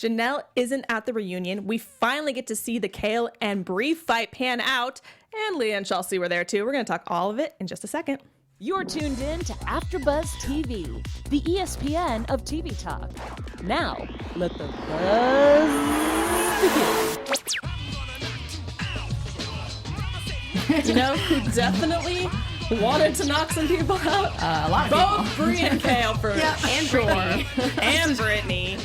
Jenelle isn't at the reunion. We finally get to see the Kail and Bri fight pan out, and Leah and Chelsea were there too. We're going to talk all of it in just a second. You're tuned in to AfterBuzz TV, the ESPN of TV talk. Now, let the buzz begin. You know who definitely wanted to knock some people out? A lot of Both Bri and Kail for and sure. Brittany. And Brittany.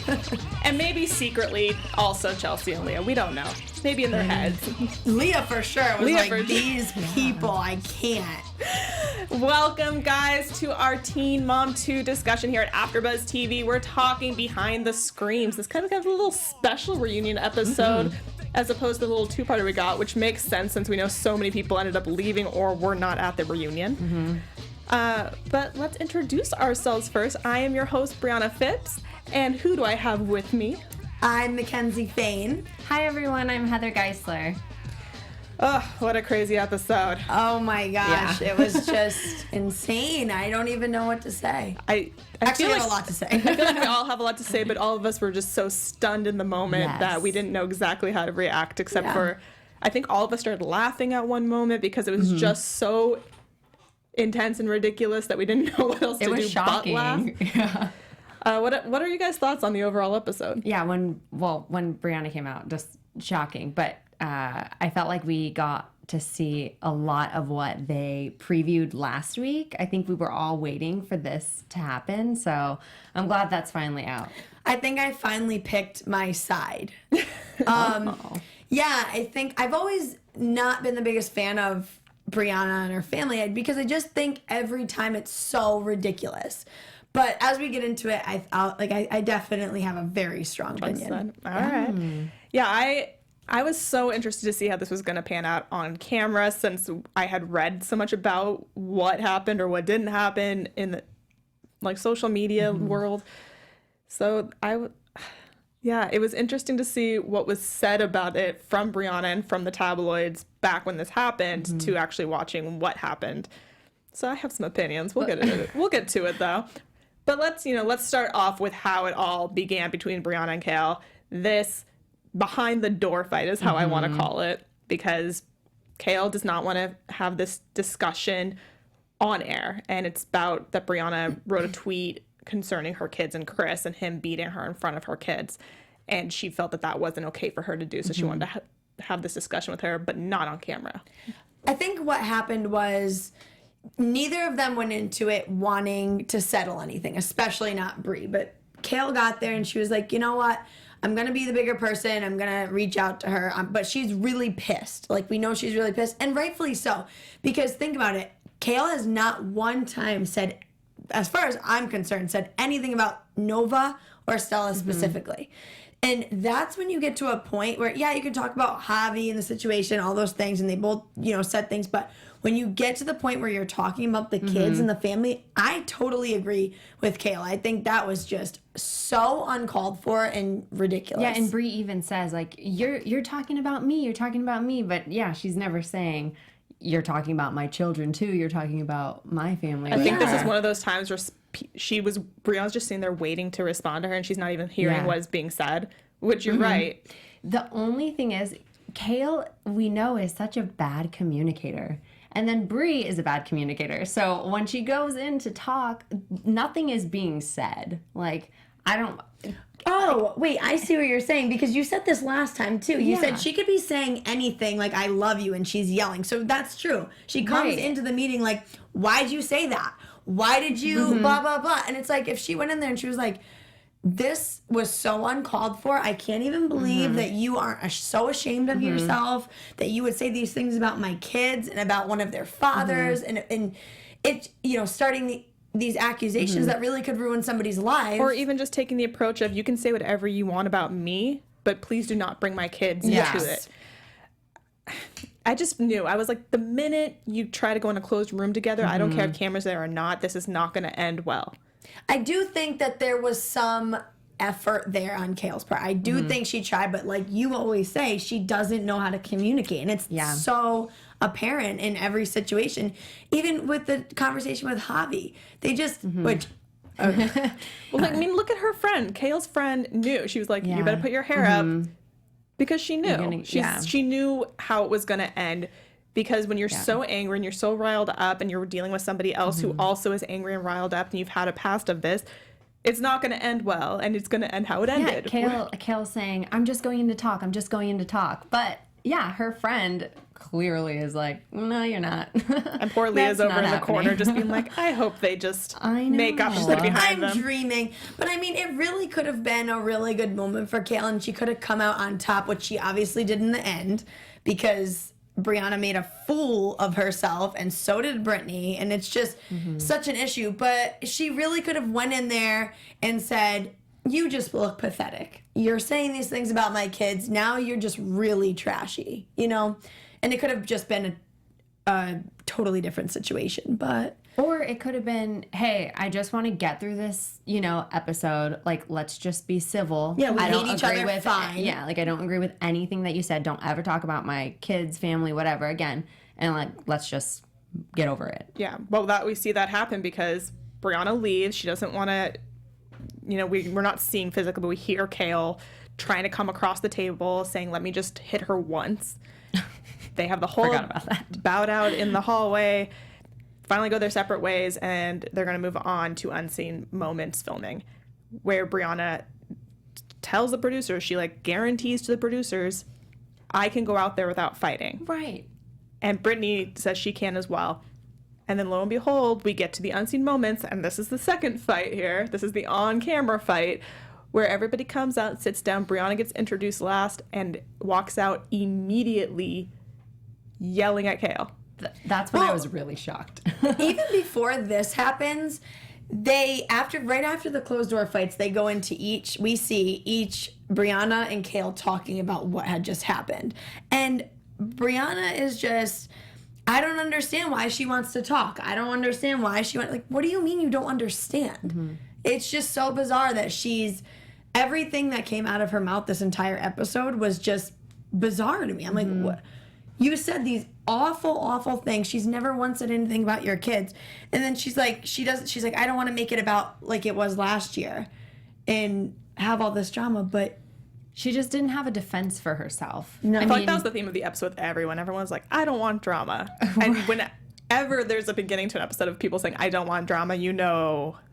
And maybe secretly also Chelsea and Leah. We don't know. Maybe in their heads. Leah for sure was Leah like, for these people, I can't. Welcome, guys, to our Teen Mom 2 discussion here at AfterBuzz TV. We're talking behind the screams. This kind of a little special reunion episode as opposed to the little two-parter we got, which makes sense since we know so many people ended up leaving or were not at the reunion. But let's introduce ourselves first. I am your host, Brianna Phipps, and who do I have with me? I'm Mackenzie Fain. Hi everyone, I'm Heather Geisler. Oh, what a crazy episode. Oh my gosh, It was just insane. I don't even know what to say. I Actually, feel I have like, a lot to say. I feel like we all have a lot to say, but all of us were just so stunned in the moment Yes. that we didn't know exactly how to react, except for, I think all of us started laughing at one moment because it was just so intense and ridiculous that we didn't know what else to do was shocking. but laugh. Yeah. What are you guys' thoughts on the overall episode? Yeah, when Brianna came out, just shocking. But I felt like we got to see a lot of what they previewed last week. I think we were all waiting for this to happen, so I'm glad that's finally out. I think I finally picked my side. Yeah, I think I've always not been the biggest fan of Brianna and her family because I just think every time it's so ridiculous. But as we get into it, I definitely have a very strong opinion. All right. Yeah, I was so interested to see how this was going to pan out on camera since I had read so much about what happened or what didn't happen in the social media world. So it was interesting to see what was said about it from Brianna and from the tabloids back when this happened to actually watching what happened. So I have some opinions. We'll get into it. We'll get to it though. But let's start off with how it all began between Brianna and Kail. This behind the door fight is how I want to call it, because Kail does not want to have this discussion on air, and it's about that Brianna wrote a tweet concerning her kids and Chris and him beating her in front of her kids, and she felt that wasn't okay for her to do, so she wanted to have this discussion with her, but not on camera. I think what happened was neither of them went into it wanting to settle anything, especially not Bri, but Kail got there and she was like, you know what? I'm going to be the bigger person. I'm going to reach out to her. But she's really pissed. Like, we know she's really pissed. And rightfully so. Because think about it. Kail has not one time said, as far as I'm concerned, said anything about Nova or Stella specifically. And that's when you get to a point where, you can talk about Javi and the situation, all those things, and they both, said things. But when you get to the point where you're talking about the kids and the family, I totally agree with Kail. I think that was just so uncalled for and ridiculous. Yeah, and Bri even says, like, you're talking about me, but yeah, she's never saying you're talking about my children too, you're talking about my family. I think this is one of those times where Brianna's just sitting there waiting to respond to her, and she's not even hearing what is being said, which you're right. The only thing is, Kail, we know, is such a bad communicator. And then Bri is a bad communicator. So when she goes in to talk, nothing is being said. Like, I don't... Oh, wait, I see what you're saying, because you said this last time, too. You said she could be saying anything like, I love you, and she's yelling. So that's true. She comes into the meeting like, why'd you say that? Why did you blah, blah, blah? And it's like, if she went in there and she was like, this was so uncalled for. I can't even believe that you are so ashamed of yourself, that you would say these things about my kids and about one of their fathers, and it, starting these accusations that really could ruin somebody's life. Or even just taking the approach of, you can say whatever you want about me, but please do not bring my kids into it. I just knew. I was like, the minute you try to go in a closed room together, I don't care if cameras there or not, this is not going to end well. I do think that there was some effort there on Kail's part. I do think she tried, but like you always say, she doesn't know how to communicate. And it's so apparent in every situation. Even with the conversation with Javi, they just, which Well, I mean, look at her friend. Kail's friend knew. She was like, Yeah. you better put your hair up, because she knew. Yeah. She knew how it was going to end. Because when you're so angry and you're so riled up and you're dealing with somebody else who also is angry and riled up and you've had a past of this, it's not going to end well, and it's going to end how it ended. Kail's saying, I'm just going in to talk. I'm just going in to talk. But yeah, her friend clearly is like, no, you're not. And poor Leah's over in the corner happening. just being like, I hope they just I know. make up and stick behind I'm them. dreaming. But I mean, it really could have been a really good moment for Kailyn. She could have come out on top, which she obviously did in the end, because Briana made a fool of herself, and so did Brittany, and it's just such an issue. But she really could have went in there and said, you just look pathetic. You're saying these things about my kids. Now you're just really trashy, you know? And it could have just been a totally different situation, but... Or it could have been, hey, I just want to get through this, episode. Like, let's just be civil. Yeah, we I don't hate each agree other, with, fine. Yeah, like, I don't agree with anything that you said. Don't ever talk about my kids, family, whatever again. And, like, let's just get over it. Yeah, well, we see that happen because Briana leaves. She doesn't want to, we're not seeing physically, but we hear Kail trying to come across the table saying, let me just hit her once. They have the whole Forgot about that. bout out in the hallway, finally go their separate ways, and they're going to move on to Unseen Moments filming, where Briana tells the producers, she guarantees to the producers, I can go out there without fighting. Right. And Brittany says she can as well. And then lo and behold, we get to the Unseen Moments, and this is the second fight here. This is the on-camera fight, where everybody comes out, sits down, Briana gets introduced last, and walks out immediately yelling at Kail. That's when I was really shocked. Even before this happens, right after the closed door fights, they go into we see Briana and Kail talking about what had just happened. And Briana is just, I don't understand why she wants to talk. I don't understand why she wants, what do you mean you don't understand? Mm-hmm. It's just so bizarre that everything that came out of her mouth this entire episode was just bizarre to me. I'm like, what? You said these awful, awful things. She's never once said anything about your kids. And then she's like, I don't want to make it about like it was last year and have all this drama, but she just didn't have a defense for herself. No. I feel like that was the theme of the episode with everyone. Everyone's like, I don't want drama. And whenever there's a beginning to an episode of people saying, I don't want drama,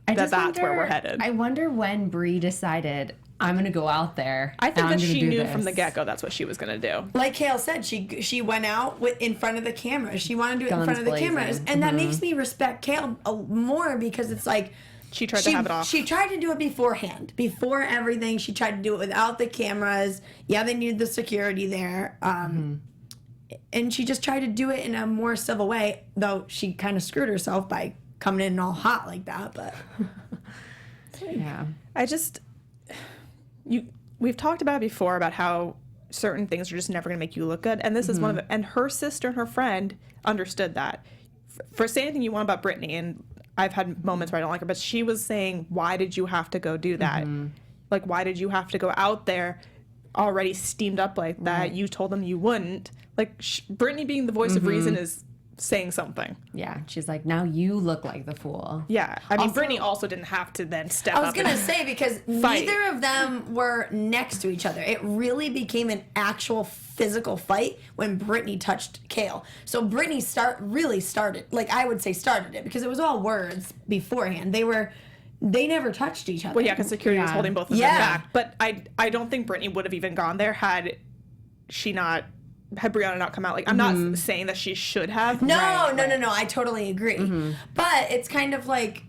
that's where we're headed. I wonder when Bri decided, I'm going to go out there. I think that she knew from the get-go that's what she was going to do. Like Kail said, she went out in front of the camera. She wanted to do it in front of the cameras. And that makes me respect Kail more, because it's like... She tried to have it off. She tried to do it beforehand. Before everything, she tried to do it without the cameras. Yeah, they needed the security there. And she just tried to do it in a more civil way, though she kind of screwed herself by coming in all hot like that. But yeah. We've talked about it before about how certain things are just never going to make you look good, and this is one of them. And her sister and her friend understood that. For say anything you want about Brittany, and I've had moments where I don't like her, but she was saying, why did you have to go do that? Like, why did you have to go out there already steamed up like that? Right. You told them you wouldn't. Like, Brittany being the voice of reason is saying something. Yeah, she's like, now you look like the fool. Yeah, I mean, Brittany also didn't have to then step up. I was gonna say, because neither of them were next to each other. It really became an actual physical fight when Brittany touched Kail. So Brittany started, like I would say started it, because it was all words beforehand. They never touched each other. Well, yeah, because security was holding both of them back. But I don't think Brittany would have even gone there had Briana not come out. Like, I'm not saying that she should have. No, I totally agree. But it's kind of like,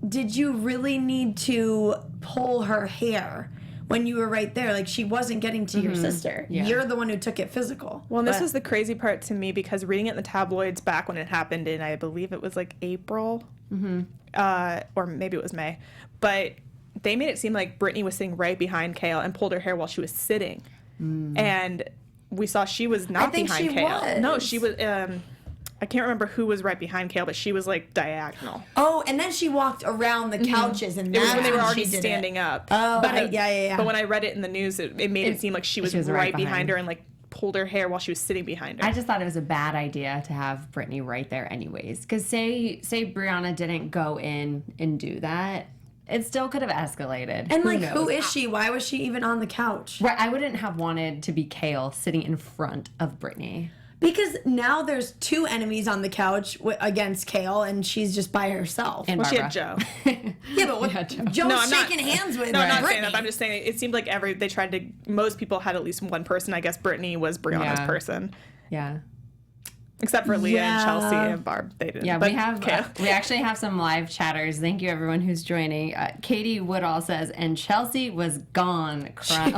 did you really need to pull her hair when you were right there? Like, she wasn't getting to your sister. Yeah. You're the one who took it physical. Well, and this is the crazy part to me, because reading it in the tabloids back when it happened in, I believe it was like April, or maybe it was May, but they made it seem like Brittany was sitting right behind Kail and pulled her hair while she was sitting. And we saw she was not behind Kail. No, she was. I can't remember who was right behind Kail, but she was like diagonal. Oh, and then she walked around the couches, and it was when they were already standing up. Oh, but yeah. But when I read it in the news, it made it seem like she was right behind her and like pulled her hair while she was sitting behind her. I just thought it was a bad idea to have Brittany right there, anyways. Because say Briana didn't go in and do that. it still could have escalated. And like, who knows? is she? Why was she even on the couch? Right, I wouldn't have wanted to be Kail sitting in front of Brittany. Because now there's two enemies on the couch against Kail, and she's just by herself. And Well, she Barbara. had Joe. Yeah, but what, Yeah, Joe. Joe's No, I'm not- shaking hands with No, I'm not Brittany. saying that. But I'm just saying it seemed like they tried to. Most people had at least one person. I guess Brittany was Brianna's Yeah. person, Yeah. except for Leah and Yeah. Chelsea and Barb. They didn't. Yeah, but we have Kail. we actually have some live chatters. Thank you everyone who's joining. Katie Woodall says, and Chelsea was gone, crying,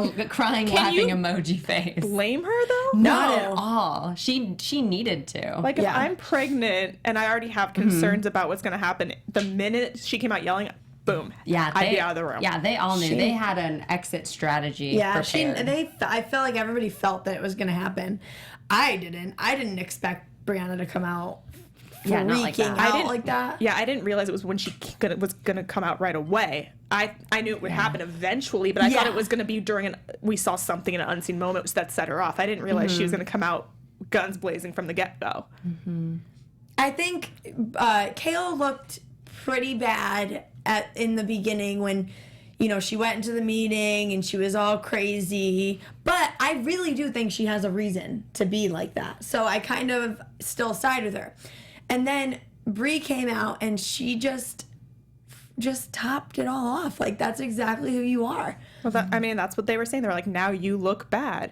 laughing you emoji face. Blame her though. Not at No. all. She needed to. Like if Yeah. I'm pregnant and I already have concerns about what's going to happen, the minute she came out yelling, boom, yeah, I'd be out of the room. Yeah, they all knew. She- they had an exit strategy. Yeah, prepared. I felt like everybody felt that it was going to happen. I didn't expect Brianna to come out Yeah, not like freaking that. out I didn't- like that. Yeah, I didn't realize it was when she was gonna come out right away. I knew it would happen eventually, but I thought Yeah. it was gonna be we saw something in an unseen moment that set her off. I didn't realize she was gonna come out guns blazing from the get go. I think Kail looked pretty bad in the beginning when, she went into the meeting and she was all crazy. But I really do think she has a reason to be like that. So I kind of still side with her. And then Bree came out and she just topped it all off. Like, that's exactly who you are. Well, that's what they were saying. They were like, now you look bad.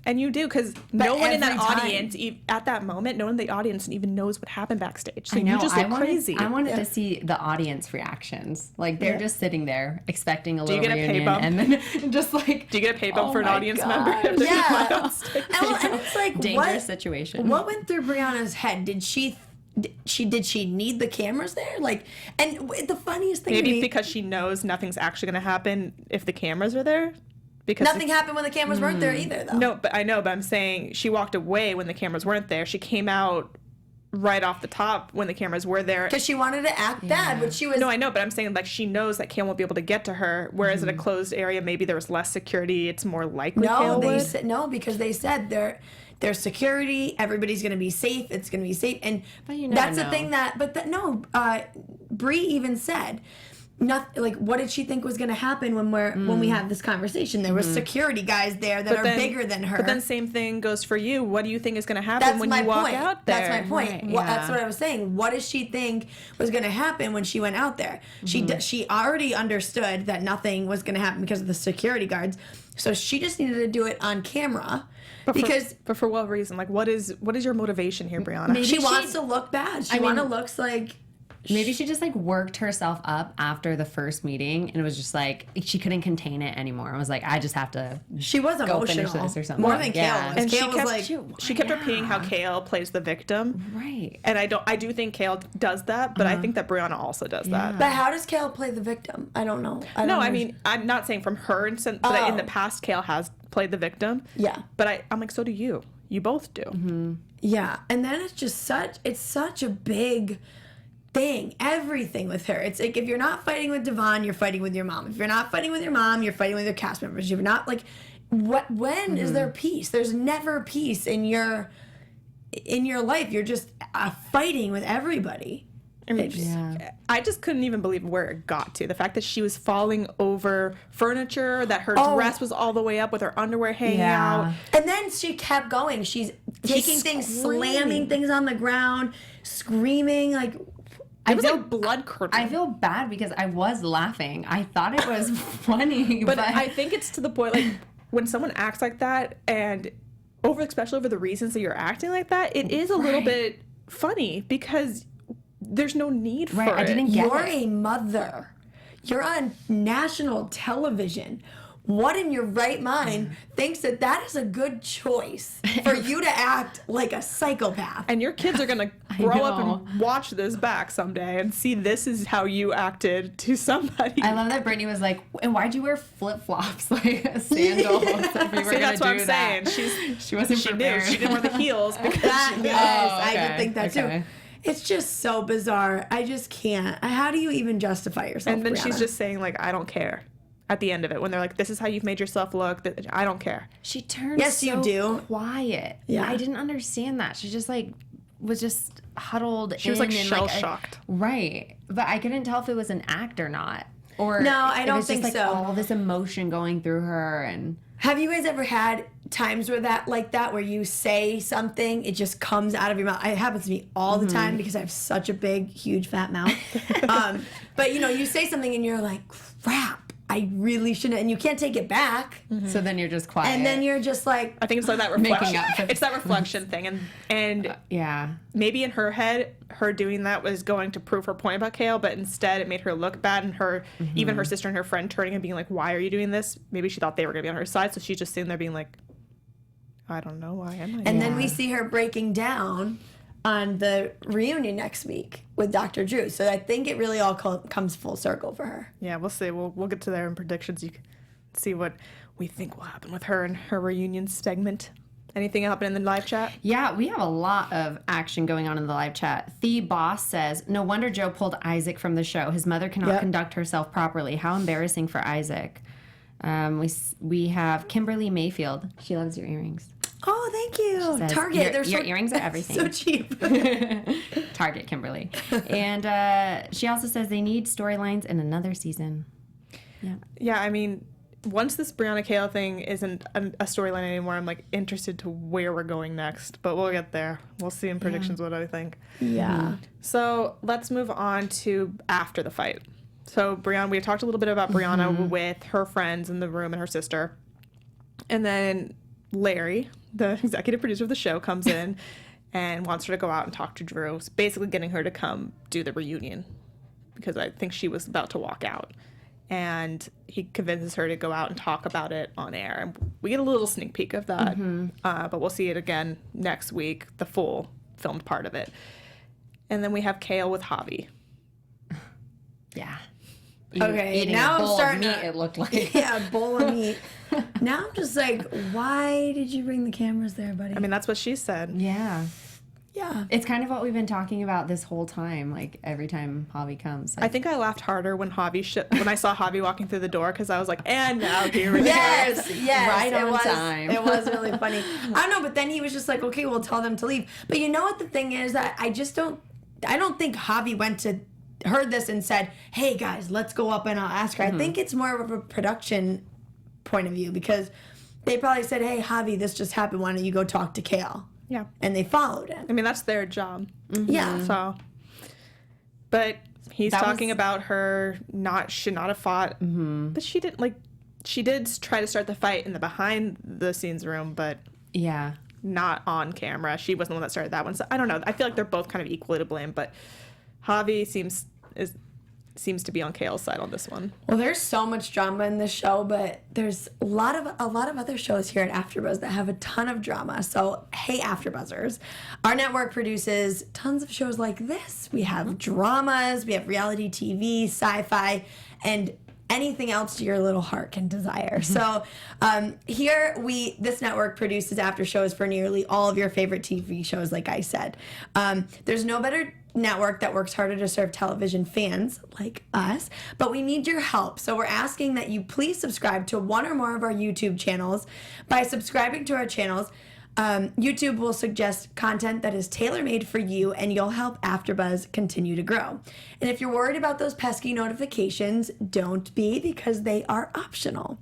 And you do, because no one in that every time. audience, at that moment, no one in the audience even knows what happened backstage. So I know. you just look crazy. I wanted to see the audience reactions. Like they're just sitting there expecting a little you get a pay reunion, bump? and then just like, Do you get a pay bump Oh for an my audience gosh. member? If they're Yeah. not on stage? And it's like, dangerous situation. What went through Brianna's head? Did she need the cameras there? Like, and the funniest thing to Maybe me, because she knows nothing's actually going to happen if the cameras are there. Because nothing happened when the cameras weren't there either, though. No, but I'm saying she walked away when the cameras weren't there. She came out right off the top when the cameras were there. Because she wanted to act bad, but she was. No, I know, but I'm saying like she knows that Kail won't be able to get to her. Whereas in a closed area, maybe there was less security. It's more likely. No, Kail they would. said no because they said there's security. Everybody's gonna be safe. It's gonna be safe, and But you never that's the know. thing Bree even said. Nothing like what did she think was going to happen when we have this conversation? There was security guys there that are bigger than her. But then same thing goes for you. What do you think is going to happen That's when my you walk point. out there? That's my point. Right, That's yeah. what I was saying. What does she think was going to happen when she went out there? She already understood that nothing was going to happen because of the security guards. So she just needed to do it on camera But for what reason? Like, what is your motivation here, Brianna? Maybe she wants to look bad. She mean- looks like Maybe she just like worked herself up after the first meeting, and it was just like she couldn't contain it anymore. I was like, I just have to. she was Go finish emotional this or something. more than Yeah. Kail was. And she Kail was kept like, she kept repeating how Kail plays the victim. Right. And I do think Kail does that, but I think that Brianna also does that. but how does Kail play the victim? I don't know. No, I mean, I'm not saying from her instance, but in the past, Kail has played the victim. Yeah. But I'm like, so do you. You both do. Yeah, and then it's such a big thing. Everything with her. It's like if you're not fighting with Devon, you're fighting with your mom. If you're not fighting with your mom, you're fighting with your cast members. If you're not like, when is there peace? There's never peace in your life. You're just fighting with everybody. I mean, I just couldn't even believe where it got to. The fact that she was falling over furniture, that her dress was all the way up with her underwear hanging out. And then she kept going. She's taking things, slamming things on the ground, screaming like. It was like blood curdling. I feel bad because I was laughing. I thought it was funny, But I think it's to the point, like, when someone acts like that, and especially over the reasons that you're acting like that, it is a little bit funny because there's no need for it. I didn't get You're it. a mother. You're on national television. What in your right mind thinks that is a good choice for you to act like a psychopath? And your kids are going to grow up know. and watch this back someday and see this is how you acted to somebody. I love that Brittany was like, and why'd you wear flip flops like a sandal? If you were See, gonna that's what I'm do saying. that. She wasn't She knew. prepared. She didn't wear the heels because Yes, I okay, did think that okay. too. It's just so bizarre. I just can't. How do you even justify yourself? And then she's Brianna? just saying, like, I don't care. At the end of it, when they're like, this is how you've made yourself look, I don't care. She turned Yes, you so do. quiet. Yeah. I didn't understand that. She just like was just huddled. She was like in and, shell-shocked. Right. But I couldn't tell if it was an act or not. Or No, I if don't it's think just, like, so. all this emotion going through her, and Have you guys ever had times where where you say something, it just comes out of your mouth? It happens to me all the time because I have such a big, huge, fat mouth. But you say something and you're like, crap, I really shouldn't, and you can't take it back. so then you're just quiet. And then you're just like, I think it's like that reflection. Making up for It's that reflection thing, and yeah. maybe in her head, her doing that was going to prove her point about Kale, but instead it made her look bad, and even her sister and her friend turning and being like, "Why are you doing this?" Maybe she thought they were going to be on her side, so she's just sitting there being like, "I don't know, why am I?" and then we see her breaking down on the reunion next week with Dr. Drew. So I think it really all comes full circle for her. Yeah, we'll see. We'll get to there in predictions. You can see what we think will happen with her and her reunion segment. Anything happen in the live chat? Yeah, we have a lot of action going on in the live chat. The Boss says, no wonder Joe pulled Isaac from the show. His mother cannot conduct herself properly. How embarrassing for Isaac. We have Kimberly Mayfield. She loves your earrings. Oh, thank you. Says, Target. Your earrings are everything. So cheap. Target, Kimberly. And she also says they need storylines in another season. Yeah, I mean, once this Briana Kailyn thing isn't a storyline anymore, I'm like interested to where we're going next. But we'll get there. We'll see in predictions what I think. Yeah. So let's move on to after the fight. So Briana, we talked a little bit about Briana with her friends in the room and her sister. And then Larry, the executive producer of the show, comes in and wants her to go out and talk to Drew, basically getting her to come do the reunion because I think she was about to walk out. And he convinces her to go out and talk about it on air. And we get a little sneak peek of that, but we'll see it again next week, the full filmed part of it. And then we have Kale with Javi. Yeah. Okay, now I'm starting meat, to... it looked like. Yeah, a bowl of meat. Now I'm just like, why did you bring the cameras there, buddy? I mean, that's what she said. Yeah. Yeah. It's kind of what we've been talking about this whole time, like every time Javi comes. I think I laughed harder when when I saw Javi walking through the door because I was like, and now here we go. Yes, Right on it was, time. It was really funny. I don't know, but then he was just like, okay, we'll tell them to leave. But you know what the thing is that I don't think Javi heard this and said, hey guys, let's go up and I'll ask her. I think it's more of a production point of view because they probably said, hey Javi, this just happened, why don't you go talk to Kale? Yeah. And they followed him. I mean, that's their job. Yeah. So, but he's talking about her should not have fought, but she didn't she did try to start the fight in the behind the scenes room, but yeah, not on camera. She wasn't the one that started that one. So I don't know. I feel like they're both kind of equally to blame, but Javi seems to be on Kale's side on this one. Well, there's so much drama in this show, but there's a lot of other shows here at AfterBuzz that have a ton of drama. So, hey, AfterBuzzers, our network produces tons of shows like this. We have dramas, we have reality TV, sci-fi, and anything else your little heart can desire. So this network produces after shows for nearly all of your favorite TV shows, like I said. There's no better network that works harder to serve television fans like us, but we need your help. So we're asking that you please subscribe to one or more of our YouTube channels. By subscribing to our channels, YouTube will suggest content that is tailor-made for you, and you'll help AfterBuzz continue to grow. And if you're worried about those pesky notifications, don't be, because they are optional.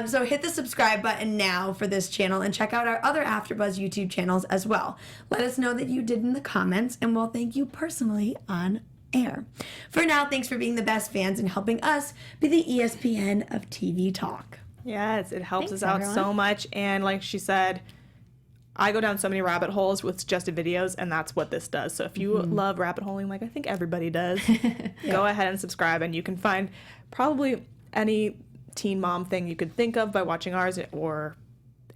So hit the subscribe button now for this channel and check out our other AfterBuzz YouTube channels as well. Let us know that you did in the comments, and we'll thank you personally on air. For now, thanks for being the best fans and helping us be the ESPN of TV talk. Yes, it helps Thanks, us out everyone. so much. And like she said, I go down so many rabbit holes with suggested videos, and that's what this does. So if you love rabbit holing, like I think everybody does, go ahead and subscribe, and you can find probably any teen mom thing you could think of by watching ours, or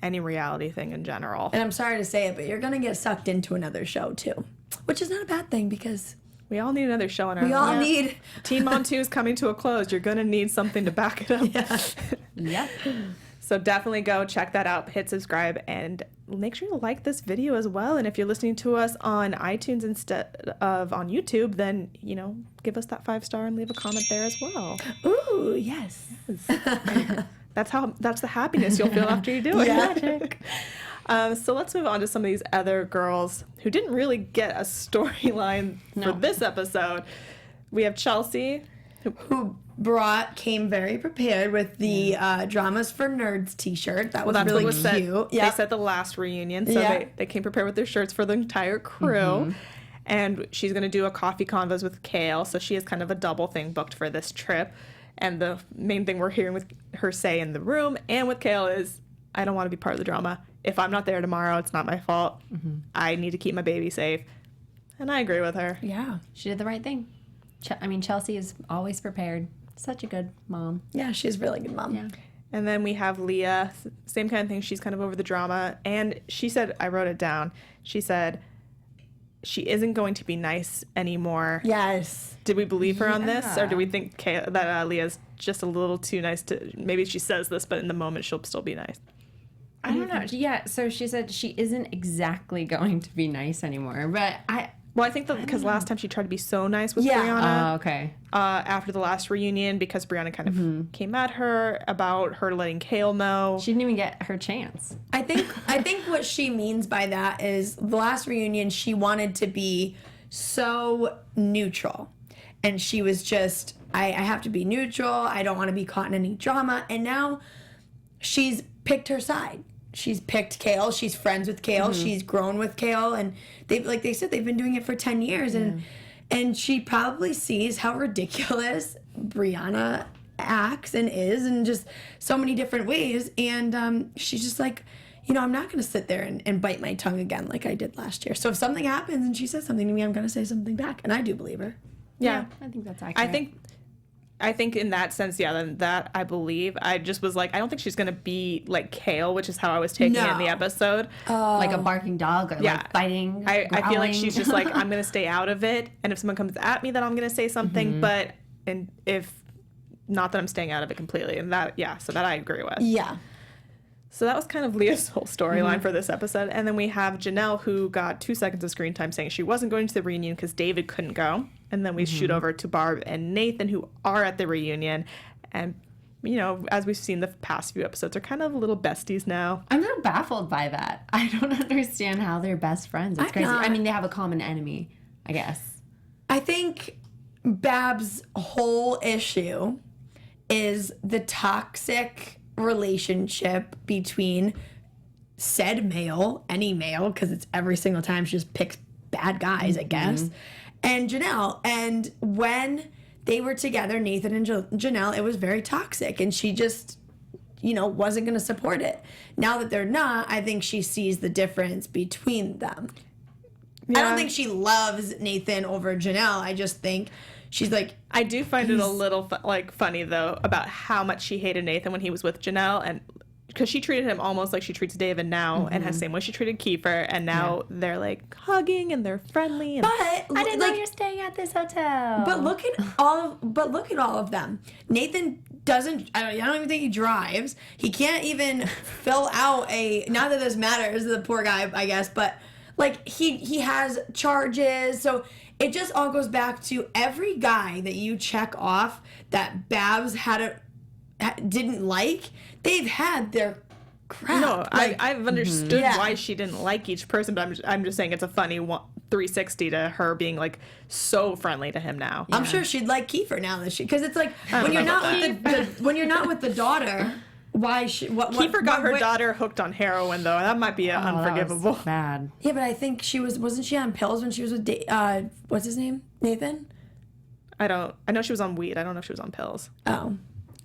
any reality thing in general. And I'm sorry to say it, but you're going to get sucked into another show too, which is not a bad thing because We all need another show in our we all need... Teen Mom 2 is coming to a close. You're going to need something to back it up. Yeah. Yep. So definitely go check that out, hit subscribe, and make sure to like this video as well. And if you're listening to us on iTunes instead of on YouTube, then, give us that 5-star and leave a comment there as well. Ooh, yes. That's the happiness you'll feel after you do it. Yeah. So let's move on to some of these other girls who didn't really get a storyline for this episode. We have Chelsea, Who came very prepared with the Dramas for Nerds t-shirt. That was That's really what was cute. said. Yeah. They said the last reunion, so they came prepared with their shirts for the entire crew. And she's going to do a coffee convos with Kail, so she has kind of a double thing booked for this trip. And the main thing we're hearing with her say in the room and with Kail is, I don't want to be part of the drama. If I'm not there tomorrow, it's not my fault. I need to keep my baby safe. And I agree with her. Yeah. She did the right thing. Chelsea is always prepared. Such a good mom. Yeah, she's a really good mom. Yeah. And then we have Leah, same kind of thing. She's kind of over the drama. And she said, I wrote it down. She said, she isn't going to be nice anymore. Yes. Did we believe her on this? Or do we think that Leah's just a little too nice to, maybe she says this, but in the moment she'll still be nice? I don't know. Yeah, so she said she isn't exactly going to be nice anymore. But Well, I think that because last time she tried to be so nice with Yeah. Briana. Oh, okay. After the last reunion, because Briana kind of came at her about her letting Kail know. She didn't even get her chance. I think what she means by that is the last reunion she wanted to be so neutral. And she was just, I have to be neutral. I don't want to be caught in any drama. And now she's picked her side. She's picked Kail. She's friends with Kail. She's grown with Kail. And like they said, they've been doing it for 10 years. And she probably sees how ridiculous Briana acts and is in just so many different ways. And she's just like, I'm not going to sit there and bite my tongue again like I did last year. So if something happens and she says something to me, I'm going to say something back. And I do believe her. Yeah. I think that's accurate. I think in that sense, then that I believe. I just was like, I don't think she's going to be like Kail, which is how I was taking it in the episode. Like a barking dog or like biting. I feel like growling. she's just like, I'm going to stay out of it. And if someone comes at me, then I'm going to say something. But if not, that I'm staying out of it completely. And that, so that I agree with. Yeah. So that was kind of Leah's whole storyline for this episode. And then we have Jenelle, who got 2 seconds of screen time, saying she wasn't going to the reunion because David couldn't go. And then we shoot over to Barb and Nathan, who are at the reunion. And, as we've seen the past few episodes, are kind of little besties now. I'm so baffled by that. I don't understand how they're best friends. It's crazy. I mean, they have a common enemy, I guess. I think Bab's whole issue is the toxic relationship between said male, any male, because it's every single time she just picks bad guys, I guess, and Jenelle. And when they were together, Nathan and Jenelle, it was very toxic, and she just, wasn't going to support it. Now that they're not, I think she sees the difference between them. I don't think she loves Nathan over Jenelle. I just think she's like, I do find it a little funny though about how much she hated Nathan when he was with Jenelle, and because she treated him almost like she treats David now, and has the same way she treated Kiefer, and now they're like hugging and they're friendly. And but I didn't know you're staying at this hotel. But look at all of them. Nathan doesn't. I don't even think he drives. He can't even fill out a. Not that this matters, the poor guy, I guess. But like he has charges, so it just all goes back to every guy that you check off that Babs didn't like. They've had their crap. No, I've understood why she didn't like each person, but I'm just saying it's a funny 360 to her being like so friendly to him now. I'm sure she'd like Kiefer now that because it's like when you're not with the daughter. Why Kiefer got her daughter hooked on heroin though. That might be unforgivable. That was bad. Yeah, but I think wasn't she on pills when she was with what's his name? Nathan? I know she was on weed. I don't know if she was on pills. Oh.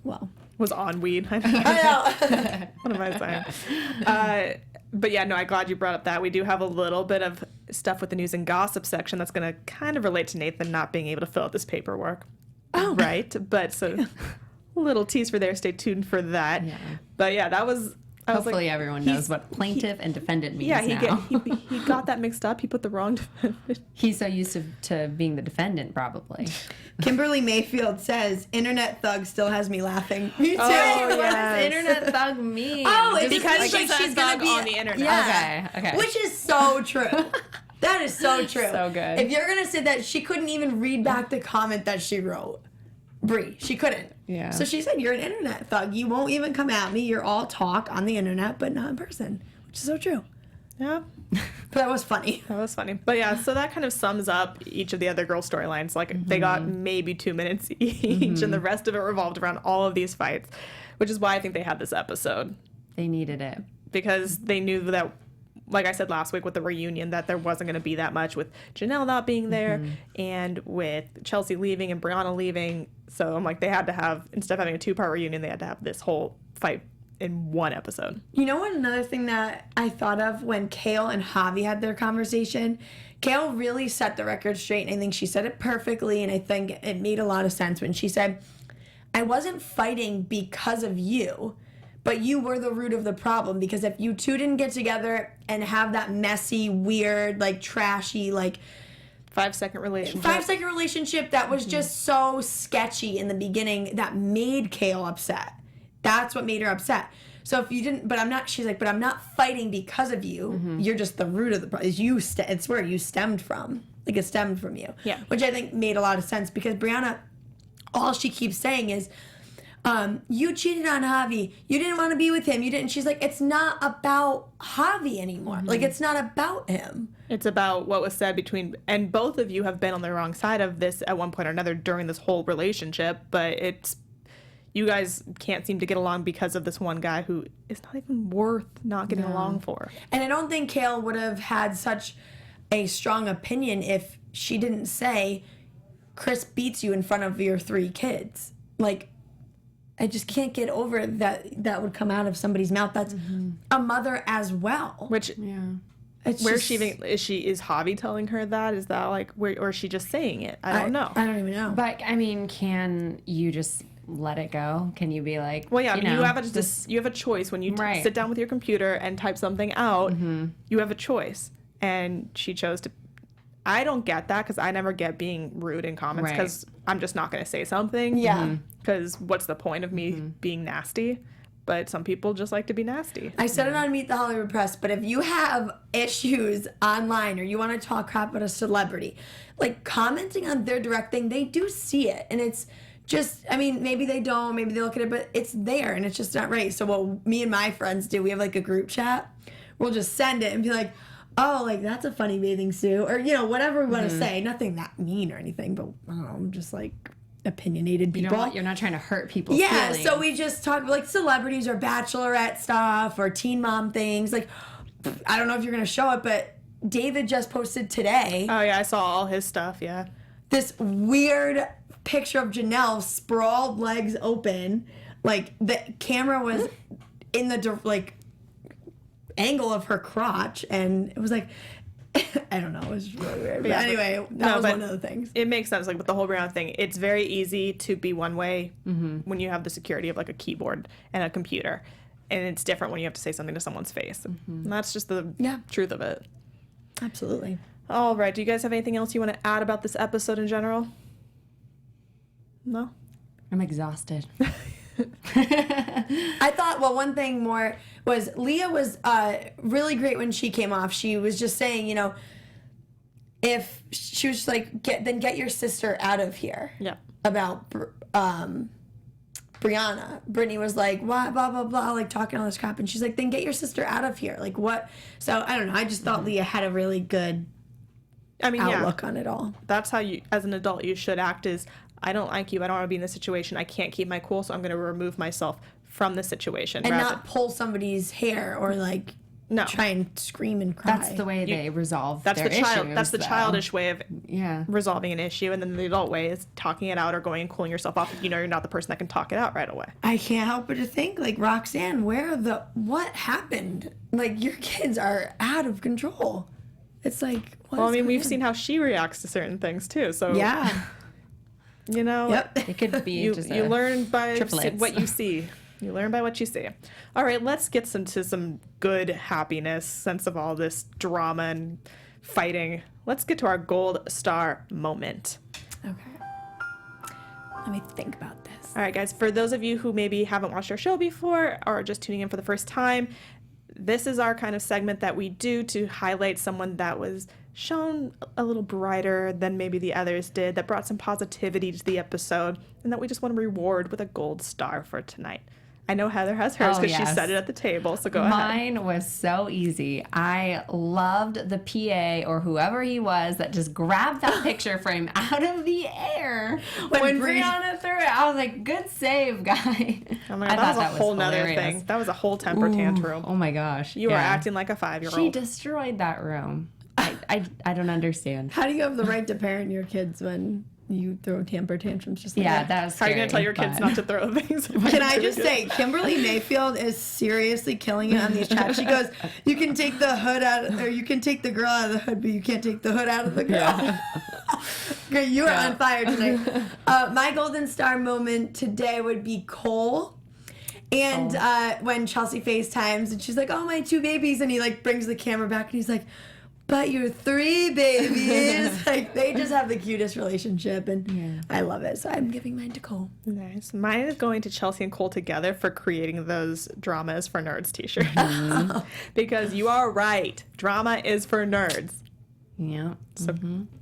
Well. Was on weed. I know. What am I saying? But yeah, no, I'm glad you brought up that. We do have a little bit of stuff with the news and gossip section that's going to kind of relate to Nathan not being able to fill out this paperwork. Oh. Right? But so little tease for there. Stay tuned for that. Yeah. But yeah, that was... Hopefully everyone knows what plaintiff and defendant means now. He got that mixed up. He put the wrong defendant. He's so used to being the defendant, probably. Kimberly Mayfield says, "Internet thug still has me laughing." Me too. Oh, what does internet thug mean? Oh, it's because she's going to be on the internet. Yeah. Okay. Which is so true. That is so true. So good. If you're going to say that, she couldn't even read back the comment that she wrote. Brie, she couldn't. Yeah. So she said, "You're an internet thug. You won't even come at me. You're all talk on the internet, but not in person," which is so true. Yeah. But that was funny. That was funny. But yeah, so that kind of sums up each of the other girl storylines. Like, they got maybe 2 minutes each, and the rest of it revolved around all of these fights, which is why I think they had this episode. They needed it. Because they knew that, like I said last week with the reunion, that there wasn't going to be that much with Jenelle not being there and with Chelsea leaving and Briana leaving. So I'm like, they had to have, instead of having a 2-part reunion, they had to have this whole fight in one episode. You know what? Another thing that I thought of when Kale and Javi had their conversation, Kale really set the record straight, and I think she said it perfectly, and I think it made a lot of sense when she said, I wasn't fighting because of you, but you were the root of the problem, because if you two didn't get together and have that messy, weird, like trashy, like 5-second relationship. 5-second relationship that was just so sketchy in the beginning that made Kale upset. That's what made her upset. So if you didn't, but I'm not, she's like, but I'm not fighting because of you. You're just the root of the problem. It's where you stemmed from. Like, it stemmed from you. Yeah. Which I think made a lot of sense, because Briana, all she keeps saying is, you cheated on Javi. You didn't want to be with him. You didn't. She's like, it's not about Javi anymore. Like, it's not about him. It's about what was said between, and both of you have been on the wrong side of this at one point or another during this whole relationship, but it's, you guys can't seem to get along because of this one guy who is not even worth not getting along for. And I don't think Kale would have had such a strong opinion if she didn't say, Chris beats you in front of your 3 kids. Like, I just can't get over that would come out of somebody's mouth that's a mother as well. Which, It's where just, is Javi telling her that? Is that like, where, or is she just saying it? I don't know. I don't even know. But I mean, can you just let it go? Can you be like, Well, yeah, you you know, have a choice when you Right. sit down with your computer and type something out. You have a choice, and she chose to. I don't get that, because I never get being rude in comments, Right. because I'm just not going to say something. Yeah. Because what's the point of me being nasty? But some people just like to be nasty. I said it on Meet the Hollywood Press, but if you have issues online or you want to talk crap about a celebrity, like, commenting on their direct thing, they do see it. And it's just, I mean, maybe they don't, maybe they look at it, but it's there and it's just not right. So what me and my friends do, we have like a group chat. We'll just send it and be like, oh, like, that's a funny bathing suit, or, you know, whatever we want to say. Nothing that mean or anything, but I don't know, just like opinionated people. you're not trying to hurt people's Yeah, feelings. so we just talk like celebrities or bachelorette stuff or teen mom things. Like, I don't know if you're going to show it, but David just posted today Oh yeah, I saw all his stuff. Yeah. this weird picture of Jenelle, sprawled legs open. Like, the camera was in the, like, angle of her crotch, and it was like, I don't know, it was really weird. But Yeah, anyway, that was one of the things. It makes sense. Like, with the whole Brianna thing, it's very easy to be one way when you have the security of like a keyboard and a computer, and it's different when you have to say something to someone's face. And that's just the truth of it. Absolutely. All right. Do you guys have anything else you want to add about this episode in general? No? I'm exhausted. I thought, well, one thing more was Leah was really great when she came off. She was just saying, you know, if she was like, get your sister out of here. Yeah. About Briana. Brittany was like, what, blah, blah, blah, like talking all this crap. And she's like, then get your sister out of here. Like, what? So, I don't know. I just thought Leah had a really good outlook on it all. That's how you, as an adult, you should act is, I don't like you. I don't want to be in this situation. I can't keep my cool, so I'm going to remove myself from the situation. And not pull somebody's hair or like try and scream and cry. That's the way they resolve that's their the child. issues, That's the though. childish way of Yeah. resolving an issue, and then the adult way is talking it out or going and cooling yourself off. If you know you're not the person that can talk it out right away. I can't help but to think, like, Roxanne, what happened? Like, your kids are out of control. It's like, Well, I mean, we've seen how she reacts to certain things too. So Yeah. you know, Yep. It could be you just learn by triplets. what you see. You learn by what you see. All right, let's get into some good happiness, sense of all this drama and fighting. Let's get to our gold star moment. Okay. Let me think about this. All right, guys, for those of you who maybe haven't watched our show before or are just tuning in for the first time, this is our kind of segment that we do to highlight someone that was shown a little brighter than maybe the others did, that brought some positivity to the episode, and that we just want to reward with a gold star for tonight. I know Heather has hers Oh, because she yes. said it at the table, so go ahead. Mine was so easy. I loved the PA or whoever he was that just grabbed that picture frame out of the air when Briana threw it. I was like, good save, guy. Oh my I God, that thought was a whole nother hilarious. thing. That was a whole temper tantrum. Oh my gosh. You were Yeah. acting like a 5-year-old. She destroyed that room. I don't understand. How do you have the right to parent your kids when you throw temper tantrums just like Yeah, that? that was How are you scary, going to tell your kids but- not to throw things? Can I just say, Kimberly Mayfield is seriously killing it on these chats. She goes, you can take the hood out, or you can take the girl out of the hood, but you can't take the hood out of the girl. Okay, you are on fire tonight. My golden star moment today would be Cole. And when Chelsea FaceTimes and she's like, oh, my 2 babies. And he like brings the camera back and he's like, but you're 3 babies. Like, they just have the cutest relationship, and I love it. So I'm giving mine to Cole. Nice. Mine is going to Chelsea and Cole together for creating those dramas for nerds t-shirts. Because you are right. Drama is for nerds. Yeah. So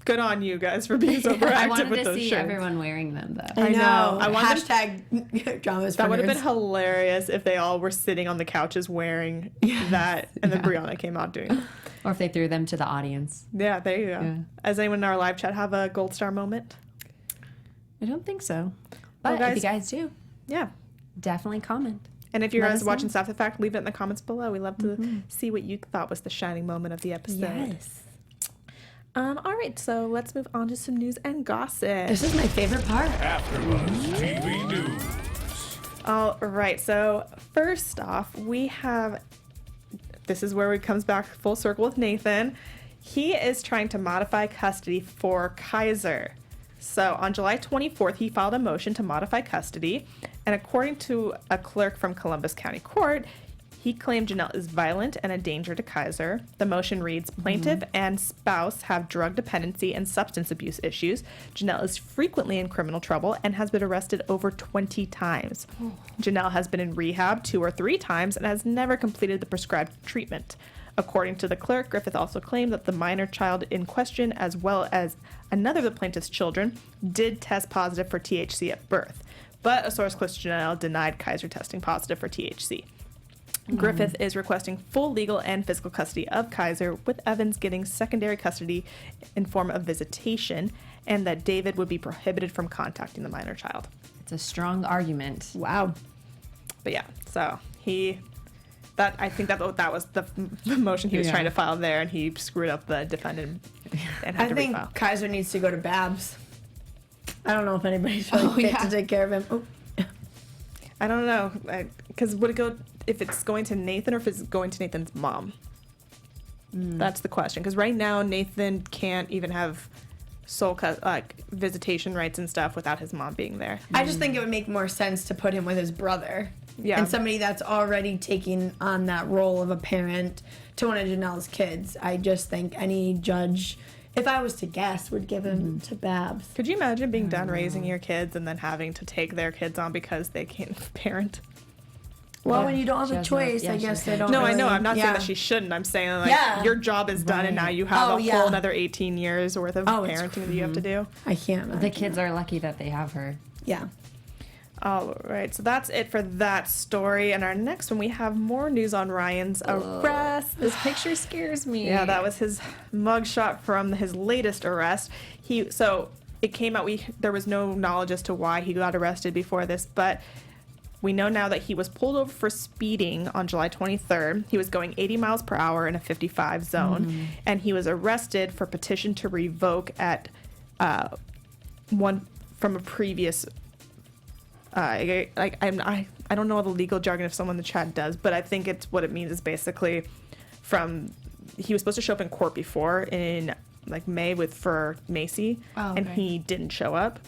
good on you guys for being so proactive I wanted with to those see shirts. everyone wearing them, though. I know. I wanted- Hashtag dramas for That would have been nerds. hilarious if they all were sitting on the couches wearing that, and then Briana came out doing it. Or if they threw them to the audience. Yeah, there you go. Yeah. Does anyone in our live chat have a gold star moment? I don't think so. But Well, if you guys do, Yeah. definitely comment. And if you're Let guys us watching know. After the Fact, leave it in the comments below. We love to see what you thought was the shining moment of the episode. Yes. All right, so let's move on to some news and gossip. This is my favorite part. AfterBuzz TV News. All right, so first off, we have, this is where it comes back full circle with Nathan. He is trying to modify custody for Kaiser. So on July 24th, he filed a motion to modify custody, and according to a clerk from Columbus County Court, he claimed Jenelle is violent and a danger to Kaiser. The motion reads, plaintiff and spouse have drug dependency and substance abuse issues. Jenelle is frequently in criminal trouble and has been arrested over 20 times. Jenelle has been in rehab 2 or 3 times and has never completed the prescribed treatment. According to the clerk, Griffith also claimed that the minor child in question, as well as another of the plaintiff's children, did test positive for THC at birth. But a source close to Jenelle denied Kaiser testing positive for THC. Griffith is requesting full legal and physical custody of Kaiser, with Evans getting secondary custody in form of visitation, and that David would be prohibited from contacting the minor child. It's a strong argument. Wow. But yeah, so I think that was the motion he was Yeah. trying to file there, and he screwed up the defendant and had I to think refile. Kaiser needs to go to Babs. I don't know if anybody's really fit to take care of him. Oh. I don't know, because would it go if it's going to Nathan or if it's going to Nathan's mom? That's the question. Because right now Nathan can't even have visitation rights and stuff without his mom being there. I just think it would make more sense to put him with his brother. Yeah. And somebody that's already taking on that role of a parent to one of Janelle's kids. I just think any judge, if I was to guess, would give him to Babs. Could you imagine being done raising your kids and then having to take their kids on because they can't parent? Well, Yeah. when you don't have She a has no- choice, yeah, I she guess has they no- don't. No, I really, know. I'm not saying yeah. that she shouldn't. I'm saying like Yeah. your job is done and now you have Oh, a yeah. whole another 18 years worth of Oh, it's parenting that you have to do. I can't. Imagine. The kids are lucky that they have her. Yeah. All right, so that's it for that story. And our next one, we have more news on Ryan's arrest. This picture scares me. Yeah, that was his mugshot from his latest arrest. So it came out, there was no knowledge as to why he got arrested before this, but we know now that he was pulled over for speeding on July 23rd. He was going 80 miles per hour in a 55 zone, and he was arrested for petition to revoke at one from a previous. I don't know the legal jargon if someone in the chat does, but I think it's what it means is basically he was supposed to show up in court before in like May for Macy, Oh, and okay. he didn't show up.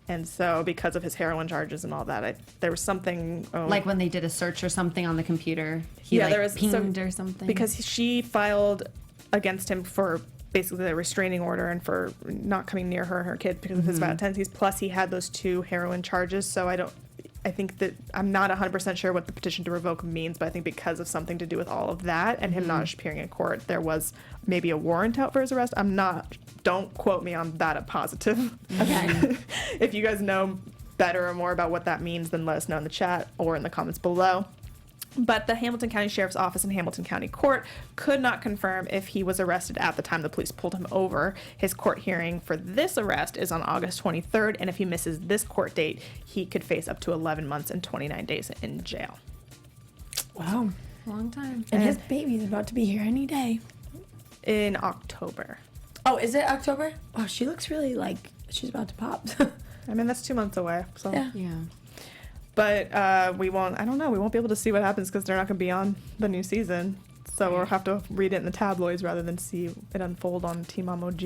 And so because of his heroin charges and all that, there was something Like when they did a search or something on the computer, he Yeah, like there was pinged or something. because she filed against him for basically a restraining order and for not coming near her and her kids because of his bad tendencies. Plus, he had those 2 heroin charges. So I think that I'm not 100% sure what the petition to revoke means, but I think because of something to do with all of that and him not appearing in court, there was maybe a warrant out for his arrest. Don't quote me on that at positive. Okay. If you guys know better or more about what that means, then let us know in the chat or in the comments below. But the Hamilton County Sheriff's Office and Hamilton County Court could not confirm if he was arrested at the time the police pulled him over. His court hearing for this arrest is on August 23rd, and if he misses this court date, he could face up to 11 months and 29 days in jail. Wow. Long time. And his baby's about to be here any day. In October. Oh, is it October? Oh, she looks really like she's about to pop. I mean, that's 2 months away. So. Yeah. Yeah. But we won't be able to see what happens because they're not going to be on the new season. So we'll have to read it in the tabloids rather than see it unfold on Team Mom OG.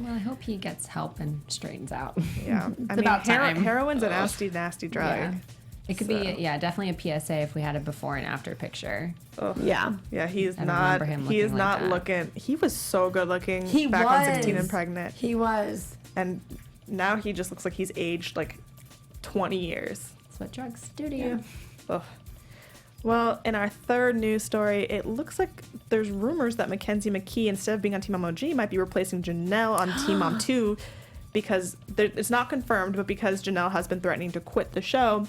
Well, I hope he gets help and straightens out. Yeah. I mean, about time. heroin's a nasty, nasty drug. Yeah. It could be, definitely a PSA if we had a before and after picture. Ugh. Yeah. Yeah, he's I not. remember him He is looking like not that. looking. He was so good looking He back on 16 was. and Pregnant, He was. and now he just looks like he's aged like 20 years. That's what drugs do to you. Ugh. Well, in our third news story, it looks like there's rumors that Mackenzie McKee, instead of being on Team Mom OG, might be replacing Jenelle on Team Mom 2 because it's not confirmed, but because Jenelle has been threatening to quit the show,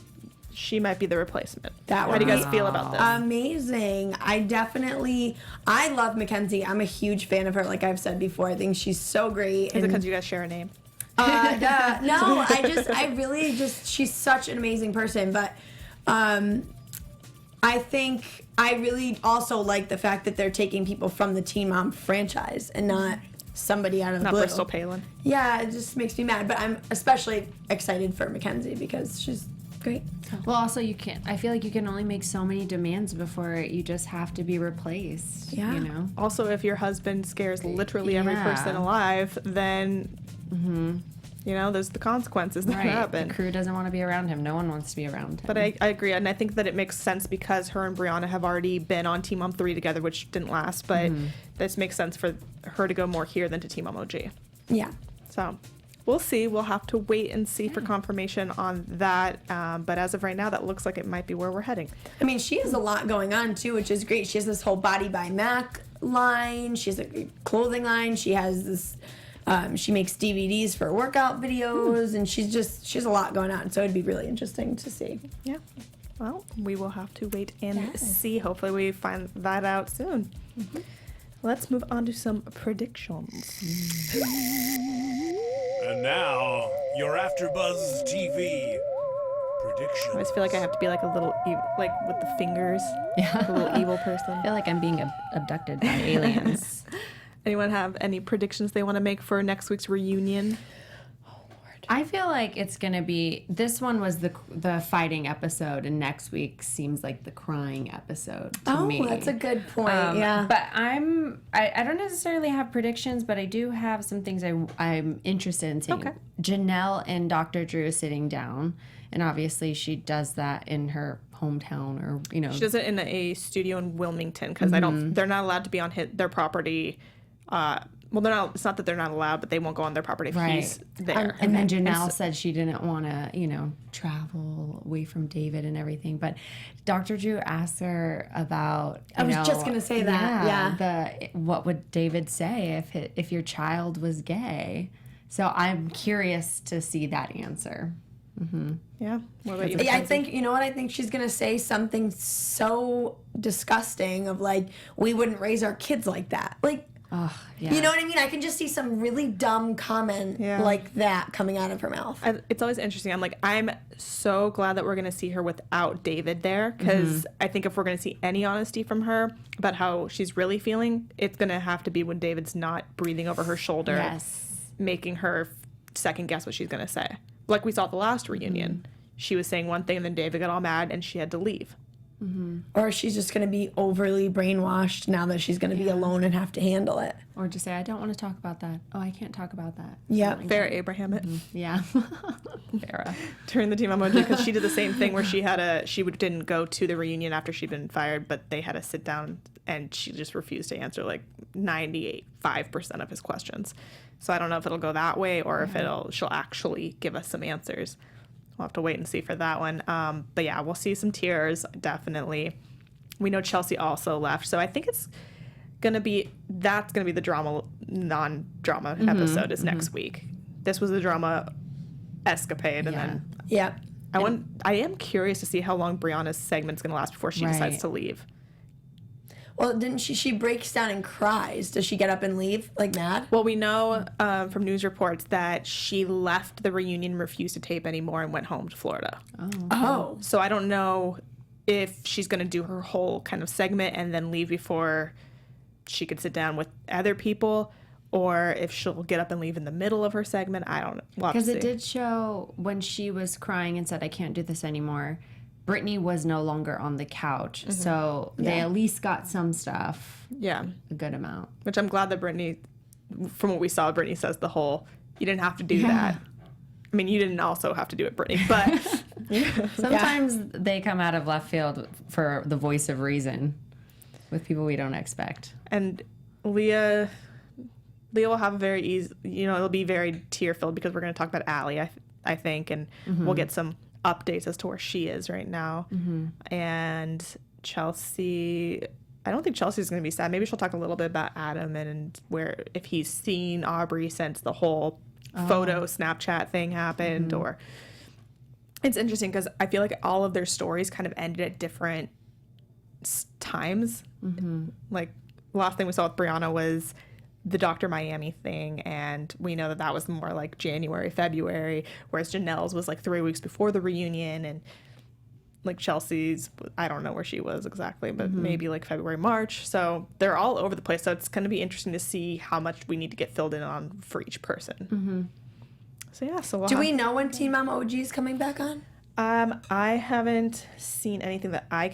she might be the replacement. That How do you would guys be feel about this? Amazing. I love Mackenzie. I'm a huge fan of her. Like I've said before, I think she's so great. Is it because you guys share a name? Duh. No, I really she's such an amazing person. But I think I really also like the fact that they're taking people from the Teen Mom franchise and not somebody out of the Not blue. Bristol Palin. Yeah, it just makes me mad. But I'm especially excited for Mackenzie because she's great. Well, also, I feel like you can only make so many demands before you just have to be replaced. Yeah. You know? Also, if your husband scares literally every Yeah. person alive, then there's the consequences that Right. happen. The crew doesn't want to be around him. No one wants to be around him. But I agree, and I think that it makes sense because her and Briana have already been on Team Mom 3 together, which didn't last, but this makes sense for her to go more here than to Team Mom OG. Yeah. So we'll see. We'll have to wait and see for confirmation on that. But as of right now, that looks like it might be where we're heading. I mean, she has a lot going on too, which is great. She has this whole Body by Mac line. She has a clothing line. She has this. She makes DVDs for workout videos, and she has a lot going on. So it'd be really interesting to see. Yeah. Well, we will have to wait and see. Hopefully, we find that out soon. Let's move on to some predictions. And now, your AfterBuzz TV predictions. I always feel like I have to be like a little, like with the fingers, a little evil person. I feel like I'm being abducted by aliens. Anyone have any predictions they want to make for next week's reunion? I feel like it's gonna be. This one was the fighting episode, and next week seems like the crying episode to me. Oh, that's a good point. Yeah. But I don't necessarily have predictions, but I do have some things I'm interested in seeing. Okay. Janelle and Dr. Drew sitting down, and obviously she does that in her hometown, or She does it in a studio in Wilmington because they're not allowed to be on their property. Well, they're not. It's not that they're not allowed, but they won't go on their property if he's there. And then Jenelle said she didn't want to, travel away from David and everything. But Dr. Drew asked her about. I was just gonna say that. Yeah. What would David say if your child was gay? So I'm curious to see that answer. Yeah. What about you? I think I think she's gonna say something so disgusting of like, we wouldn't raise our kids like that. Like, Oh, yeah. you know what I mean? I can just see some really dumb comment like that coming out of her mouth. It's always interesting. I'm so glad that we're going to see her without David there because I think if we're going to see any honesty from her about how she's really feeling, it's going to have to be when David's not breathing over her shoulder, making her second guess what she's going to say. Like we saw at the last reunion. She was saying one thing and then David got all mad and she had to leave. Or she's just going to be overly brainwashed now that she's going to be alone and have to handle it. Or just say, I don't want to talk about that. Oh, I can't talk about that. Yeah. Farrah Abraham it. Yeah. Farrah. During the Team emoji because she did the same thing where she didn't go to the reunion after she'd been fired, but they had to sit down and she just refused to answer like 95% of his questions. So I don't know if it'll go that way or if she'll actually give us some answers. We'll have to wait and see for that one. But yeah, we'll see some tears, definitely. We know Chelsea also left. So I think that's going to be the non-drama episode is next week. This was the drama escapade, and Yeah. then Yep. I am curious to see how long Brianna's segment's going to last before she decides Right. to leave. Well, didn't she breaks down and cries. Does she get up and leave, like mad? Well, we know from news reports that she left the reunion, refused to tape anymore, and went home to Florida. Oh. So I don't know if she's going to do her whole kind of segment and then leave before she could sit down with other people, or if she'll get up and leave in the middle of her segment. I don't know. We'll have to Because it see. did show when she was crying and said, I can't do this anymore, Brittany was no longer on the couch. So they at least got some stuff, Yeah. a good amount. Which I'm glad that Brittany, from what we saw, Brittany says the whole, you didn't have to do that. I mean, you didn't also have to do it, Brittany, but Sometimes they come out of left field for the voice of reason with people we don't expect. and Leah will have a very easy, it'll be very tear filled because we're going to talk about Allie, I think, and we'll get some updates as to where she is right now. And Chelsea, I don't think Chelsea's going to be sad. Maybe she'll talk a little bit about Adam and where, if he's seen Aubrey since the whole photo Snapchat thing happened, or it's interesting because I feel like all of their stories kind of ended at different times. Like the last thing we saw with Brianna was the Dr. Miami thing, and we know that was more like January, February, whereas Jenelle's was like 3 weeks before the reunion, and like Chelsea's, I don't know where she was exactly, but maybe like February, March. So they're all over the place. So it's going to be interesting to see how much we need to get filled in on for each person. So yeah, so Do we know when Teen Mom OG is coming back on? I haven't seen anything that I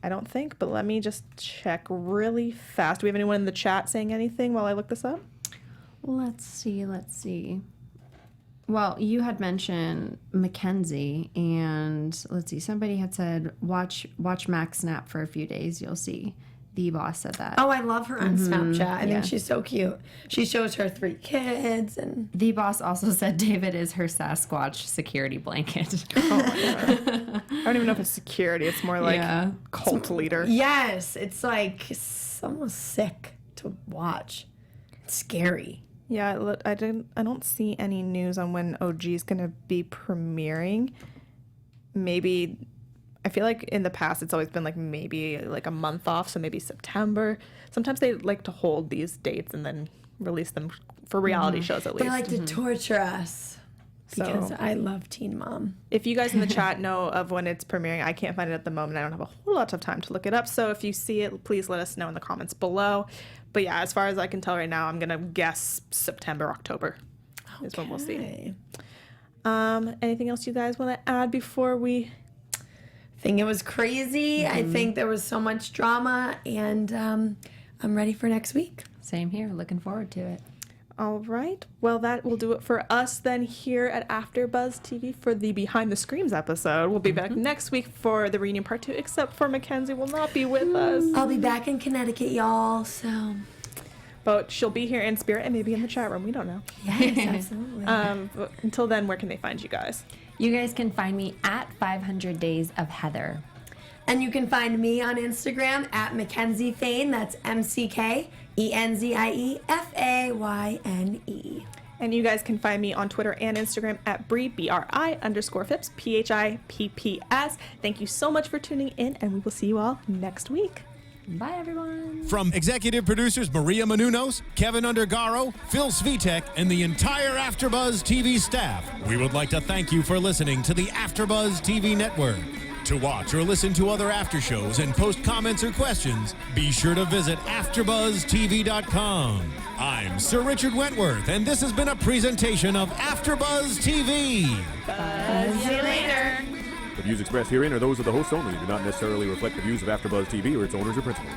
don't think, but let me just check really fast. Do we have anyone in the chat saying anything while I look this up? Let's see. Well, you had mentioned Mackenzie, and let's see, somebody had said, watch Max snap for a few days, you'll see. The boss said that. Oh, I love her on Snapchat. I Yeah. think she's so cute. She shows her 3 kids and The boss also said David is her Sasquatch security blanket. I don't even know if it's security. It's more like Yeah. cult leader. yes, it's like almost sick to watch. It's scary. Yeah, I don't see any news on when OG is going to be premiering. Maybe, I feel like in the past it's always been like maybe like a month off, so maybe September. Sometimes they like to hold these dates and then release them for reality shows at least. They like to torture us because So- I love Teen Mom. If you guys in the chat know of when it's premiering, I can't find it at the moment. I don't have a whole lot of time to look it up. So if you see it, please let us know in the comments below. But yeah, as far as I can tell right now, I'm going to guess September, October is when we'll see. Okay. Anything else you guys want to add before we... I think it was crazy. I think there was so much drama, and I'm ready for next week. Same here, looking forward to it. All right. Well, that will do it for us then here at AfterBuzz TV for the Behind the Screams episode. We'll be back next week for the reunion part 2, except for Mackenzie will not be with us. I'll be back in Connecticut, y'all. So But she'll be here in spirit and maybe in the chat room. We don't know. yes, absolutely. But until then, where can they find you guys? You guys can find me at 500 Days of Heather. And you can find me on Instagram at Mackenzie Fane. That's McKenziefayne. And you guys can find me on Twitter and Instagram at Bri, BRI_Phipps, PHIPPS. Thank you so much for tuning in, and we will see you all next week. Bye, everyone. From executive producers Maria Menounos, Kevin Undergaro, Phil Svitek, and the entire AfterBuzz TV staff, we would like to thank you for listening to the AfterBuzz TV network. To watch or listen to other after shows and post comments or questions, be sure to visit AfterBuzzTV.com. I'm Sir Richard Wentworth, and this has been a presentation of AfterBuzz TV. See you later. The views expressed herein are those of the hosts only and do not necessarily reflect the views of AfterBuzz TV or its owners or principals.